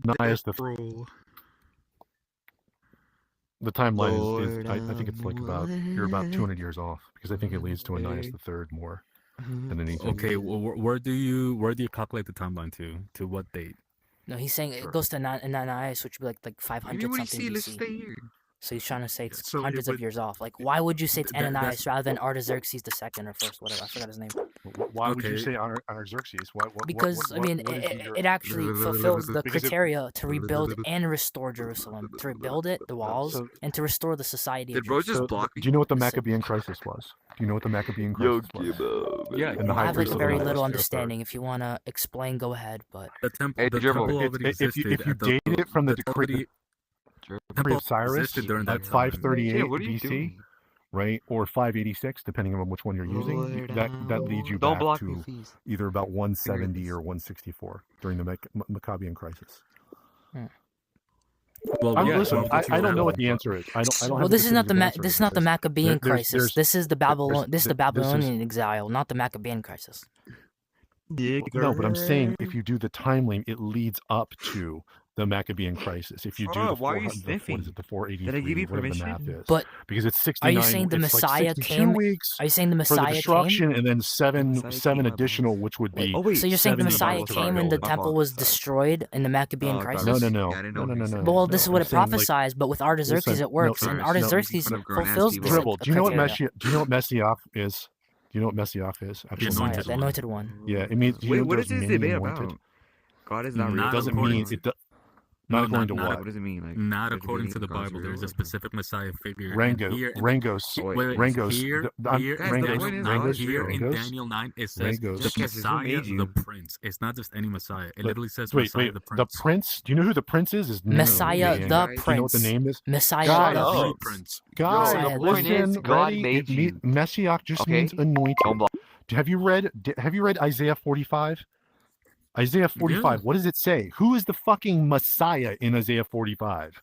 Ananias the Scroll. The timeline is Lord, I think it's like you're about 200 years off because I think it leads to Ananias the Third more than anything. Okay, well, where do you calculate the timeline to? To what date? No, he's saying it goes to Ananias, which would be like 500 something Let's BC. stay here. So he's trying to say it's So it hundreds of would- years off. Like, why would you say it's Th- that's- Ananias rather than Artaxerxes the second or first, whatever? I forgot his name. Why would you Okay. say Artaxerxes? Because I mean, it actually fulfills the Because criteria to rebuild and restore Jerusalem, to rebuild it, the walls, and to restore the society. Did of bro Jerusalem. just block me? Do you know what the Maccabean crisis was? Do you know what the Maccabean crisis was? Yeah, And the I high have like priest of very Ananias little the understanding. If you want to explain, go ahead. But the temple. Hey, the Dribble, temple If already you existed. date it from the decree temple of Cyrus existed during that at time. 538 Yeah, what are you BC, doing? right, or 586, depending on which one you're using, that leads you Don't back block me, to please. either about 170 or 164 during the Maccabean crisis. Well, Listen, well, I don't know what the answer is. I don't. well, have this is not the answer this is not the because Maccabean there's- crisis. This is the this is- Babylonian exile, not the Maccabean crisis. No, but I'm saying if you do the timeline, it leads up to the Maccabean crisis. If you do Oh, the why are you 400 sniffing? what is it, the 483, Did I give you whatever the permission? math is. But because it's are 69. you saying the it's like Messiah 62 came? weeks Are you saying the for the Messiah came? destruction, and then seven Messiah came, additional, which would be. Oh wait, So you're saying the 70 Messiah months came ago. and the My temple fault. was Sorry. destroyed in the Maccabean Oh, crisis? No. Yeah, I didn't know what you Well, no, this is I'm what it saying, like, prophesies, but with Artaxerxes listen, it works, no, and no, Artaxerxes no, grown-ass fulfills people. this Dribble. Do you know what criteria. Do you know what Messiah is? Do you know what Messiah is? Actually, Messiah, anointed the one. anointed one. Yeah, it means. Wait, what there's is this many debate anointed. about? God is not real. Not It doesn't according mean to- it. Not according to not what? What does it mean? Like, Not they're according to the debating God's Bible. real There's a or- specific Messiah figure. and Rango, here- Rangos, wait, wait, Rangos. Here, here, Guys, in the Daniel point is 9, God is here in Rangos, Daniel 9, it says Rangos. the Jackass, who Messiah, made you? the Prince. It's not just any Messiah. It literally says Wait, Messiah, wait. the The Prince. prince. Do you know who the prince is? His name. Messiah, Dan. the Guys, Do you know what the Prince. name is? Messiah, Guys, the The Prince. Prince. Guys, Yo, the point is, listen. God Ready? made you. Messiah just Okay? means anointed. Don't block. Have you read Isaiah 45? Isaiah 45. Yeah. What does it say? Who is the fucking Messiah in Isaiah 45?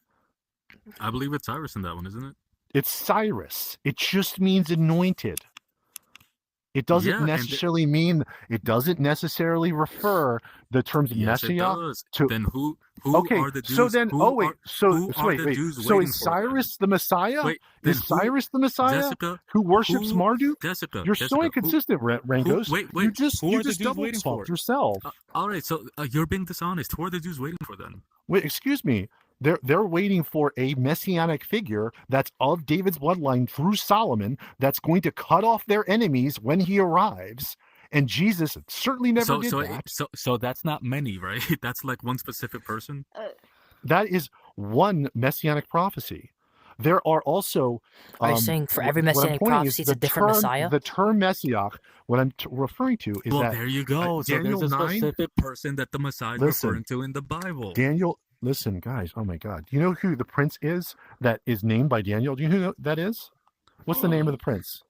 I believe it's Cyrus in that one, isn't it? It's Cyrus. It just means anointed. It doesn't Yeah, and necessarily mean. It doesn't necessarily refer the terms Yes, it Messiah does. to. Then who Okay, are the Jews? so then, who oh wait, are- so who are wait, the wait, Jews so waiting is for then? Cyrus the Messiah? Wait, then Is Cyrus the Messiah Jessica, who worships who- Marduk? Jessica, You're Jessica, so inconsistent, Rangos. wait, you just who are the Jews double waiting talked for? yourself. All right, so you're being dishonest. Who are the Jews waiting for then? Wait, excuse me. They're waiting for a messianic figure that's of David's bloodline through Solomon that's going to cut off their enemies when he arrives. And Jesus certainly never did that. So that's not many, right? That's like one specific person. That is one messianic prophecy. There are also. Are you saying for every what I'm messianic pointing is prophecy it's a the different term- Messiah? The term Messiah, what I'm referring to is Well, that there you go. So Daniel there's a 9 specific person that the Messiah is Listen, referring to in the Bible. Daniel. Listen, guys. Oh my God. Do you know who the prince is that is named by Daniel? Do you know who that is? What's the name of the prince?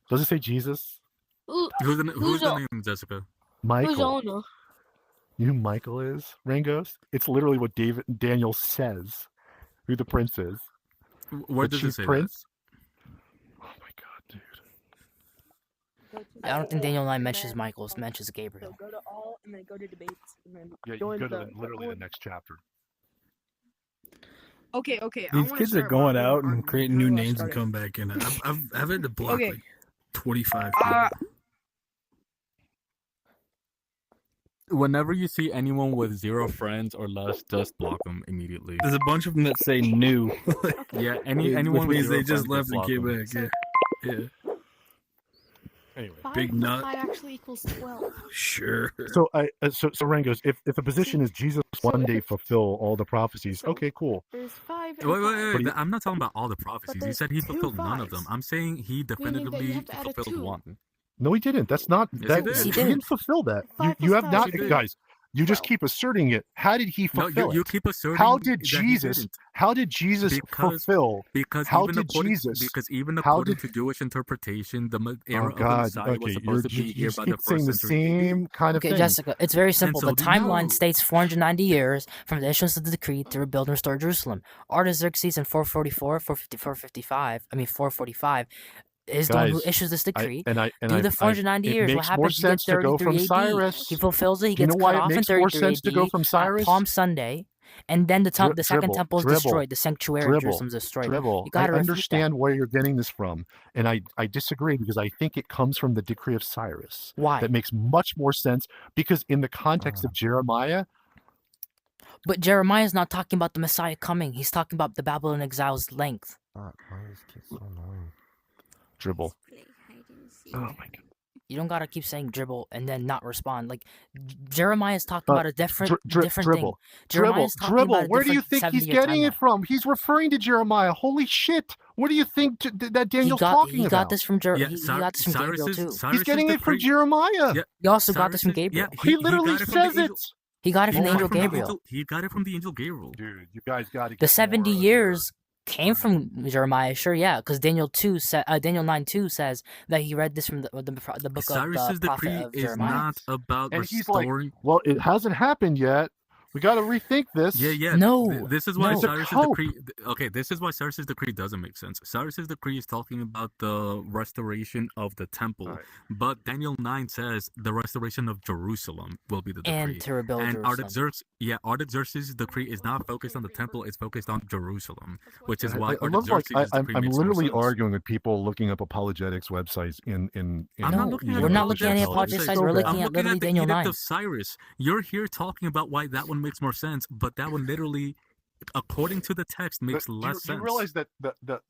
Does it say Jesus? Who's the name, Jessica? Michael. You know who Michael is, Rangos? It's literally what Daniel says who the prince is. Where The does it chief say prince? Oh my God, dude. I don't think Daniel 9 mentions Michael, it mentions Gabriel. Go to all and then go to debates and then Yeah, you join go to the literally the next chapter. Okay. I These wanna kids are start going my- out my- and creating how new do I names start and it? come back in. I've had to block Okay. like 25 Uh, people. Whenever you see anyone with 0 friends or less, just block them immediately. There's a bunch of them that say new. Yeah, Which anyone with means 0 they just friends, left and block came them. back. Yeah. Anyway, Big nut. 5 actually equals 12. Sure. so Rangos, if the position is Jesus one day fulfill all the prophecies, okay, cool. There's 5 and Wait, 5. wait, wait. I'm not talking about all the prophecies. He there's said he 2 fulfilled none of them. fives. I'm saying he Meaning that you definitively have to add a fulfilled 2. one. No, he didn't. That's not Yes, that. he did. He He did. didn't fulfill that. 5 You have plus not, 5 is guys. You just 12. keep asserting it. How did he No, fulfill you it? keep asserting How did that he Jesus? didn't. How did Jesus Because- fulfill? Because How even did according, Jesus- Because even how according did- to Jewish interpretation, the era Oh of the God! Messiah was Okay, supposed to be you here just by the keep saying first the century. same kind of Okay, thing. Jessica, it's very simple. so The do you. timeline states 490 years from the issuance of the decree to rebuild and restore Jerusalem. Artaxerxes in 444, 455, is the one who Guys, issues this decree. Through the 490 it years, what makes more happens? You get sense to go 33 from AD. Cyrus. He fulfills it. He Do you gets know why cut it off in makes more 33 sense to go AD from on Cyrus? Palm Sunday, and then the second temple is destroyed. The sanctuary of Jerusalem is destroyed. Dribble. You I gotta refute understand where you're getting this from, and I disagree because I think it comes from the decree of Cyrus. Why? That makes much more sense because in the context of Jeremiah. But Jeremiah is not talking about the Messiah coming. He's talking about the Babylon exile's length. Why is this kid so annoying? Dribble. Play hide and seek. Oh my god. You don't gotta keep saying dribble and then not respond. Like Jeremiah is talking about a different thing. Dribble. Jeremiah is talking Dribble. about a Where do you different think he's 70-year getting it timeline. from? He's referring to Jeremiah. Holy shit! What do you think that Daniel's he talking got about? this from he got this from Gabriel too. He's getting it from Jeremiah. Yeah, He also got this from Gabriel. Yeah, He literally got it from says the it. angel- He got it from he the got angel it from the Gabriel. He got it from the angel Gabriel. Dude, you guys got to. The 70 years came from Jeremiah, sure, yeah, because Daniel 9:2 says that he read this from the book Cyrus's of the prophet decree of is Jeremiah. not about And he's like, restoring. well, it hasn't happened yet. We got to rethink this. Yeah. No, This is why no. Cyrus's Cope. decree. Okay, this is why Cyrus's decree doesn't make sense. Cyrus's decree is talking about the restoration of the temple, Right. but Daniel 9 says the restoration of Jerusalem will be the decree. And to rebuild And Jerusalem. Artaxerxes' decree is not focused on the temple; it's focused on Jerusalem, which is I why love like Artaxerxes' I'm decree makes more literally sense. arguing with people looking up apologetics websites in I'm No, not looking at we're the not looking at any apologetic sites. We're I'm looking at looking literally at the Daniel Edict 9. of Cyrus. You're here talking about why that one makes more sense, but that one literally, according to the text, makes less sense. You realize that the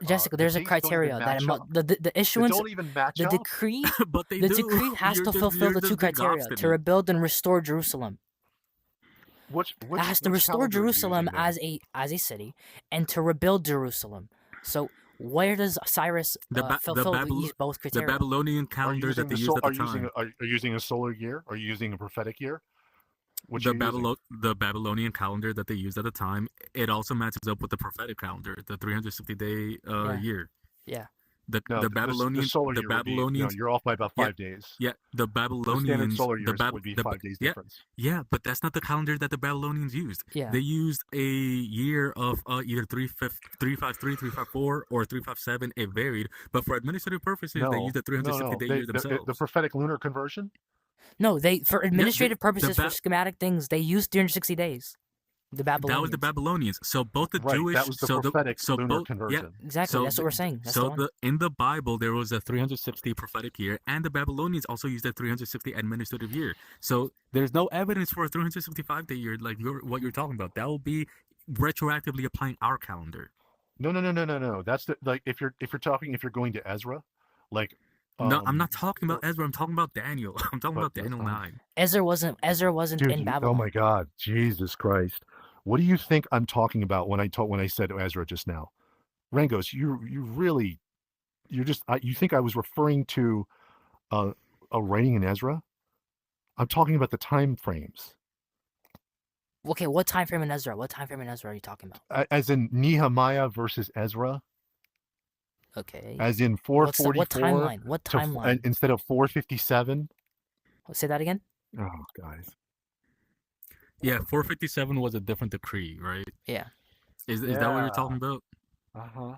Jessica, the there's a dates don't even criteria that match up. the They issuance, don't even match the up. decree, But they the do. decree has You're to just- fulfill you're the just two being criteria to obstinate. rebuild and restore Jerusalem. It has to which restore calendar are you Jerusalem using then? as a city and to rebuild Jerusalem. So where does Cyrus fulfill both The criteria? Babylonian Are you calendar using that they the used sol- at the are you using time. are you using a solar year? Are you using a prophetic year? Which The are you using? The Babylonian calendar that they used at the time, it also matches up with the prophetic calendar, the 360-day year. Yeah. No, The Babylonians, solar the year would be, Babylonians, you're off by about Yeah, 5 days. yeah, the The standard Babylonians, solar the years Bab, would be the, 5 days yeah, difference. yeah, but that's not the calendar that the Babylonians used. Yeah. They used a year of either 353, 354, or 357. It varied, but for administrative purposes, they used the 360-day year themselves. The prophetic lunar conversion. No, for administrative purposes, for Ba- schematic things, they used 360 days. The Babylonians. That was the Babylonians. So both the Right, Jewish, that was the so prophetic so lunar both, conversion. Yeah, Exactly, so that's what we're saying. That's so the one. in the Bible there was a 360 prophetic year, and the Babylonians also used a 360 administrative year. So there's no evidence for a 365-day year like what you're talking about. That will be retroactively applying our calendar. No. That's like if you're going to Ezra, like. No, I'm not talking about Ezra. I'm talking about Daniel. I'm talking about But- Daniel 9. Ezra wasn't Dude, in Babylon. oh my God, Jesus Christ! What do you think I'm talking about when I said Ezra just now? Rangos, you think I was referring to a writing in Ezra? I'm talking about the time frames, Okay, what time frame in Ezra? What time frame in Ezra are you talking about? as in Nehemiah versus Ezra, Okay. as in What 444 timeline? What to timeline? instead of 457. Say that again. Oh, guys. Yeah, 457 was a different decree, right? Yeah. Is that what you're talking about? Uh-huh.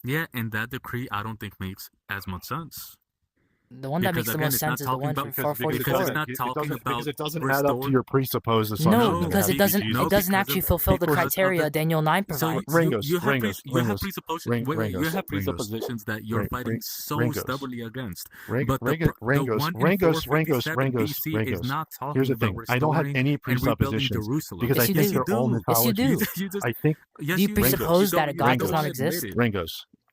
Yeah, and that decree I don't think makes as much sense. The one that Because makes the again, most it's not sense is the talking one about- from Because 444. it's not talking because it about doesn't add up to restore- your presupposed assumption. No, that because it has doesn't. to be It used. doesn't because actually of- fulfill the because of criteria the- Daniel 9 So provides. Ringos, you have Ringos, presuppositions. Wait, you have Ringos. presuppositions that you're fighting so Ringos. stubbornly against. Ring- But the Ring- Ringos, one in Ringos, 457 Ringos, BC Ringos. is not talking Here's the about thing. I don't have restoring any and rebuilding presuppositions Jerusalem. because Yes, I you think do. they're all Yes, you mythology. do. You just, I think yes, Do you do. presuppose You that a don't- God you does don't not admit exist? it.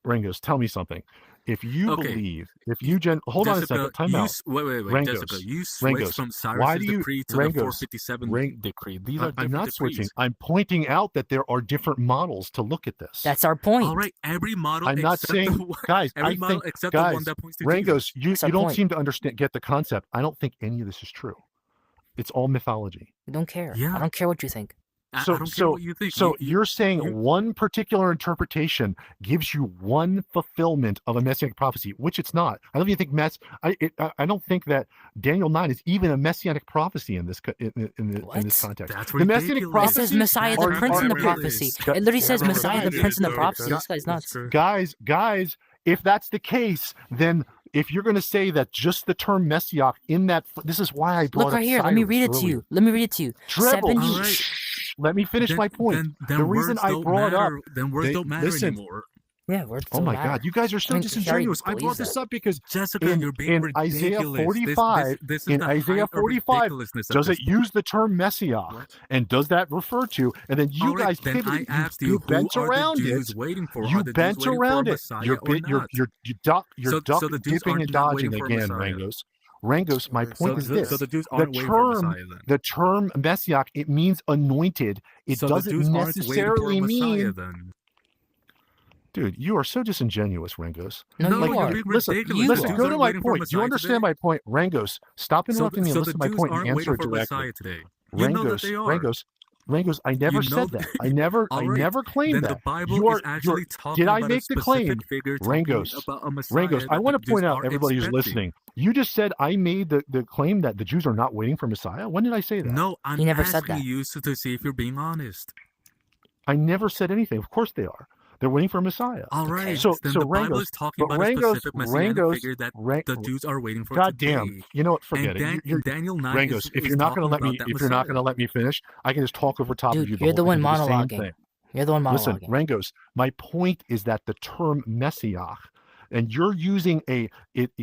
Ringos, tell me something. If you Okay. believe, if you hold on a Jessica, second, time out. Wait, Rangos, Jessica, you switched Rangos, from why Cyrus's do you- decree to Rangos, the 457 decree. These are I'm different not decrees. switching. I'm pointing out that there are different models to look at this. That's our point. All right, every model. I'm not except saying, the one, guys. every I model think, except the one guys, that points to Jesus. Rangos, you That's our don't point. seem to get the concept. I don't think any of this is true. It's all mythology. We don't care. Yeah. I don't care what you think. I So, don't care so, what you think. so you're saying you- one particular interpretation gives you one fulfillment of a messianic prophecy, which it's not. I don't even think I don't think that Daniel 9 is even a messianic prophecy in this in this context. That's The messianic ridiculous. It prophecy says Messiah the are- Prince in the are- prophecy. are- It literally says Yeah, Messiah the guys, Prince in the prophecy. This guy's nuts. guys, if that's the case, then if you're going to say that just the term Messiah in that, this is why I brought Look up right here. Let me Cyrus read it to earlier. you. Let me read it to you. Dribble. 70 All right. Shh. Let me finish my point. Then The reason words I don't brought matter, up, then words they- don't matter listen. anymore. Yeah, words Oh don't my matter. God, you guys are so I mean, Harry disingenuous. I believes brought this that. up because Jessica, in, you're being in ridiculous. Isaiah 45, this is in the Isaiah height of 45, ridiculousness at does this it use the term Messiah? And does that refer to? And then you All right, guys then I pivoted. asked You you, who bent are around the Jews it. waiting for? You Are the bent Jews waiting around for a it. Messiah You're or not? you're So the Jews dipping aren't and not dodging waiting for a again, Messiah. Rangos. Rangos, my point is this: So the Jews the aren't waiting for a term, Messiah then. the term Messiah, it means anointed. It So the doesn't Jews aren't waiting for a necessarily Messiah mean. then. Dude, you are so disingenuous, Rangos. No, No, you you're are. being Listen, ridiculous. listen, The Jews go to aren't my waiting for a point. Do you Messiah understand today. my point? Rangos, stop interrupting me and So listen the to my Jews point and aren't answer waiting it for a directly. Messiah today. You know that they are. Rangos, I never You know said that. I never claimed Then that. the Bible You are, is actually you're, talking did I about make a the specific claim? figure talking Rangos, about a Messiah Rangos, I that want the to Jews point out, are everybody who's expecting. listening, you just said I made the claim that the Jews are not waiting for Messiah. When did I say that? No, I'm He never said asking that. you to see if you're being honest. I never said anything. Of course they are. They're waiting for Messiah. All right, So then so the Bible Rangos, is talking but about a Rangos, specific messianic Rangos, figure that Rang, the Jews are waiting for God today. damn, you know what? Forget And it. You're, Daniel 9 Rangos, if is you're not going to talking let me, about that if you're not going to Messiah. let me finish, I can just talk over top of Dude, you. you're the whole one time and do the same monologuing. thing. You're the one Listen, monologuing. Rangos, my point is that the term Messiah, and you're using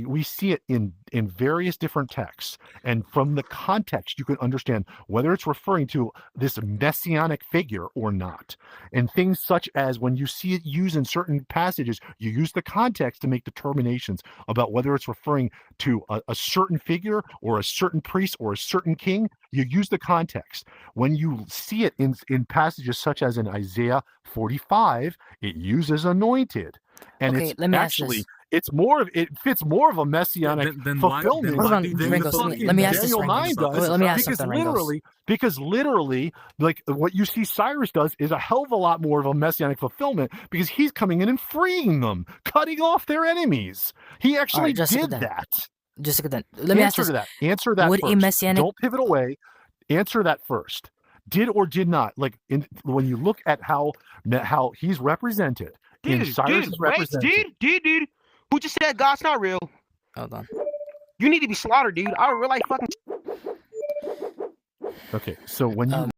we see it in various different texts, and from the context you can understand whether it's referring to this messianic figure or not. And things such as when you see it used in certain passages, you use the context to make determinations about whether it's referring to a certain figure or a certain priest or a certain king. You use the context. When you see it in passages such as in Isaiah 45, it uses anointed. And Okay, it's let me ask actually this. it fits more of a messianic Then why- fulfillment then Hold on, do you than think Rangos, the let me- fucking let me ask this, Daniel 9 Rangos. does. Wait, let me ask because something, Rangos. literally, like what you see Cyrus does is a hell of a lot more of a messianic fulfillment because he's coming in and freeing them, cutting off their enemies. He actually Jessica, did then. that. Jessica, then let me ask Answer this. to that. Answer that Would first. a messianic Don't pivot away. Answer that first. Did or did not, like when you look at how he's represented in Cyrus's representation. Dude. Who just said God's not real? Hold on. You need to be slaughtered, dude. I would really fucking. Okay, so when you